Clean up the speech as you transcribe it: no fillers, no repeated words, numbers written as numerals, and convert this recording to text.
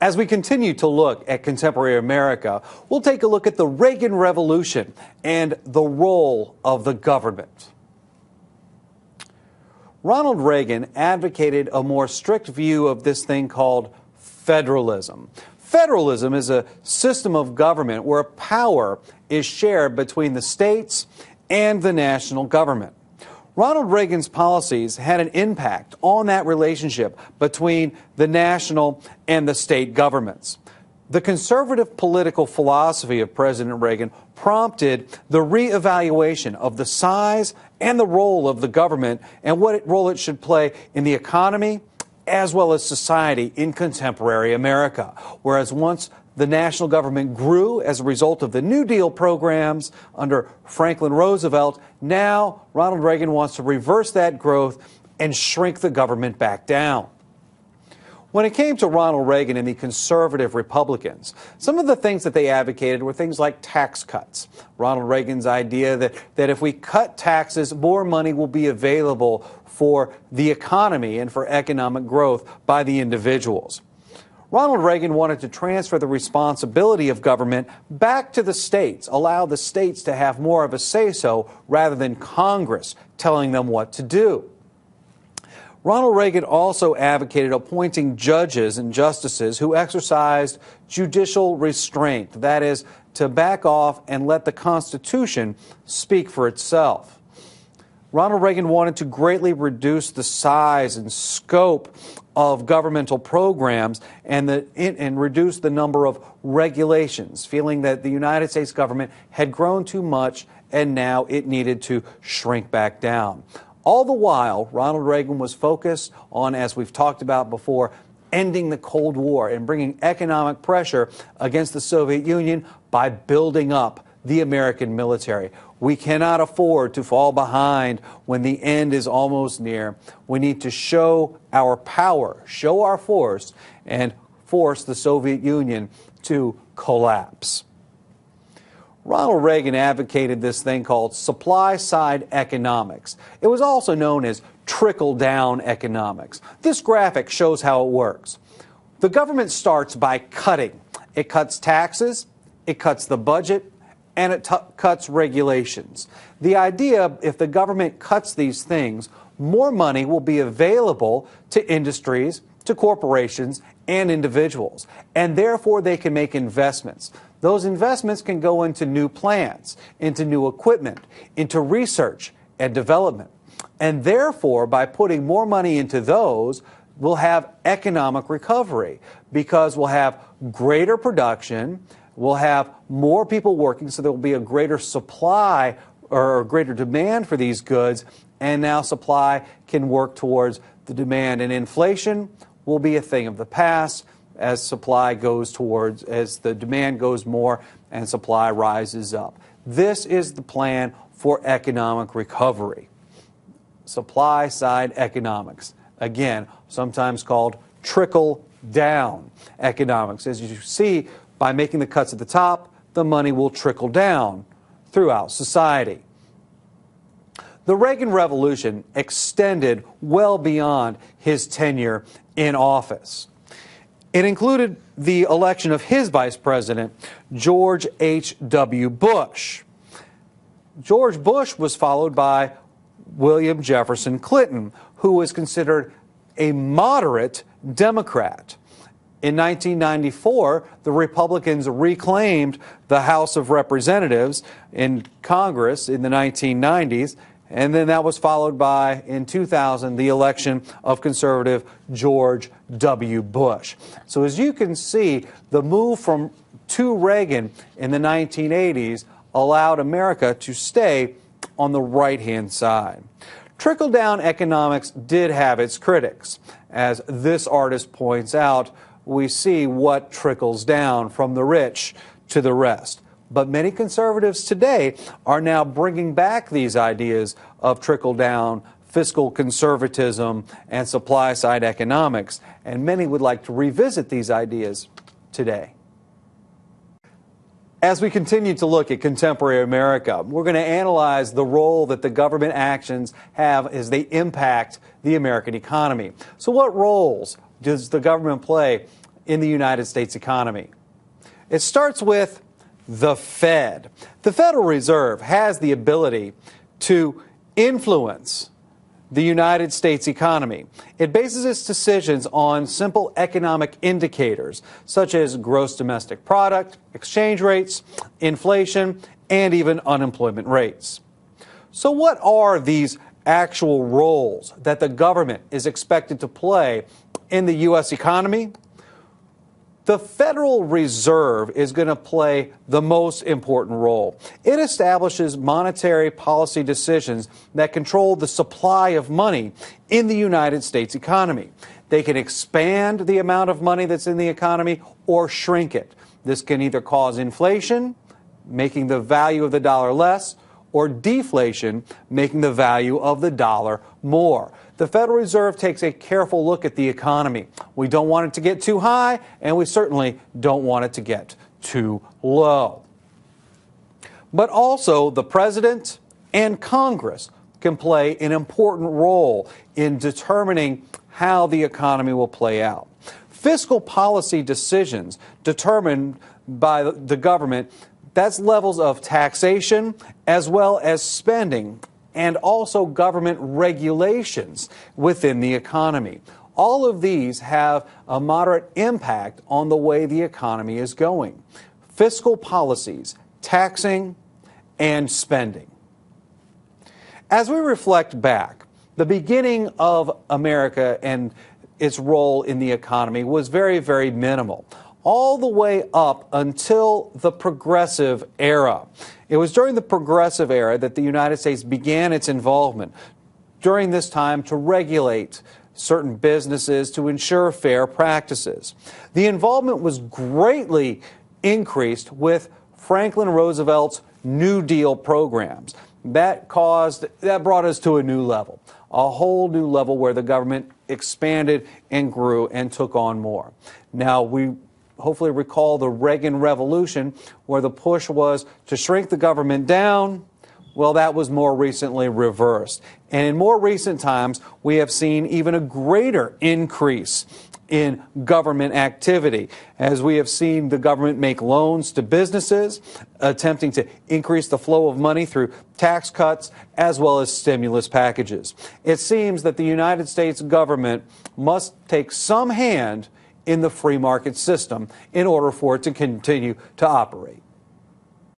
As we continue to look at contemporary America, we'll take a look at the Reagan Revolution and the role of the government. Ronald Reagan advocated a more strict view of this thing called federalism. Federalism is a system of government where power is shared between the states and the national government. Ronald Reagan's policies had an impact on that relationship between the national and the state governments. The conservative political philosophy of President Reagan prompted the reevaluation of the size and the role of the government and what role it should play in the economy as well as society in contemporary America. Whereas once the national government grew as a result of the New Deal programs under Franklin Roosevelt, now Ronald Reagan wants to reverse that growth and shrink the government back down. When it came to Ronald Reagan and the conservative Republicans, some of the things that they advocated were things like tax cuts. Ronald Reagan's idea that if we cut taxes, more money will be available for the economy and for economic growth by the individuals. Ronald Reagan wanted to transfer the responsibility of government back to the states, allow the states to have more of a say-so rather than Congress telling them what to do. Ronald Reagan also advocated appointing judges and justices who exercised judicial restraint, that is, to back off and let the Constitution speak for itself. Ronald Reagan wanted to greatly reduce the size and scope of governmental programs and reduce the number of regulations, feeling that the United States government had grown too much and now it needed to shrink back down. All the while, Ronald Reagan was focused on, as we've talked about before, ending the Cold War and bringing economic pressure against the Soviet Union by building up the American military. We cannot afford to fall behind when the end is almost near. We need to show our power, show our force, and force the Soviet Union to collapse. Ronald Reagan advocated this thing called supply-side economics. It was also known as trickle-down economics. This graphic shows how it works. The government starts by cutting. It cuts taxes, it cuts the budget, and it cuts regulations. The idea, if the government cuts these things, more money will be available to industries, to corporations, and individuals, and therefore they can make investments. Those investments can go into new plants, into new equipment, into research and development. And therefore, by putting more money into those, we'll have economic recovery because we'll have greater production, we'll have more people working, so there will be a greater supply or greater demand for these goods, and now supply can work towards the demand. And inflation will be a thing of the past as supply goes towards, as the demand goes more and supply rises up. This is the plan for economic recovery. Supply-side economics. Again, sometimes called trickle-down economics. As you see, by making the cuts at the top, the money will trickle down throughout society. The Reagan Revolution extended well beyond his tenure in office. It included the election of his vice president, George H.W. Bush. George Bush was followed by William Jefferson Clinton, who was considered a moderate Democrat. In 1994, the Republicans reclaimed the House of Representatives in Congress in the 1990s, and then that was followed by, in 2000, the election of conservative George W. Bush. So as you can see, the move to Reagan in the 1980s allowed America to stay on the right-hand side. Trickle-down economics did have its critics. As this artist points out, we see what trickles down from the rich to the rest. But many conservatives today are now bringing back these ideas of trickle-down, fiscal conservatism, and supply-side economics, and many would like to revisit these ideas today. As we continue to look at contemporary America, we're going to analyze the role that the government actions have as they impact the American economy. So what roles does the government play in the United States economy. It starts with the Fed. The Federal Reserve has the ability to influence the United States economy. It bases its decisions on simple economic indicators such as gross domestic product, exchange rates, inflation, and even unemployment rates. So what are these actual roles that the government is expected to play in the U.S. economy? The Federal Reserve is going to play the most important role. It establishes monetary policy decisions that control the supply of money in the United States economy. They can expand the amount of money that's in the economy or shrink it. This can either cause inflation, making the value of the dollar less, or deflation, making the value of the dollar more. The Federal Reserve takes a careful look at the economy. We don't want it to get too high, and we certainly don't want it to get too low. But also, the President and Congress can play an important role in determining how the economy will play out. Fiscal policy decisions determined by the government, that's levels of taxation as well as spending and also government regulations within the economy. All of these have a moderate impact on the way the economy is going. Fiscal policies, taxing, and spending. As we reflect back, the beginning of America and its role in the economy was very, very minimal, all the way up until the Progressive era. It was during the Progressive era that the United States began its involvement during this time to regulate certain businesses to ensure fair practices. The involvement was greatly increased with Franklin Roosevelt's New Deal programs. That brought us to a new level, a whole new level where the government expanded and grew and took on more. Now, we hopefully recall the Reagan Revolution, where the push was to shrink the government down. Well, that was more recently reversed. And in more recent times, we have seen even a greater increase in government activity, as we have seen the government make loans to businesses, attempting to increase the flow of money through tax cuts as well as stimulus packages. It seems that the United States government must take some hand in the free market system in order for it to continue to operate.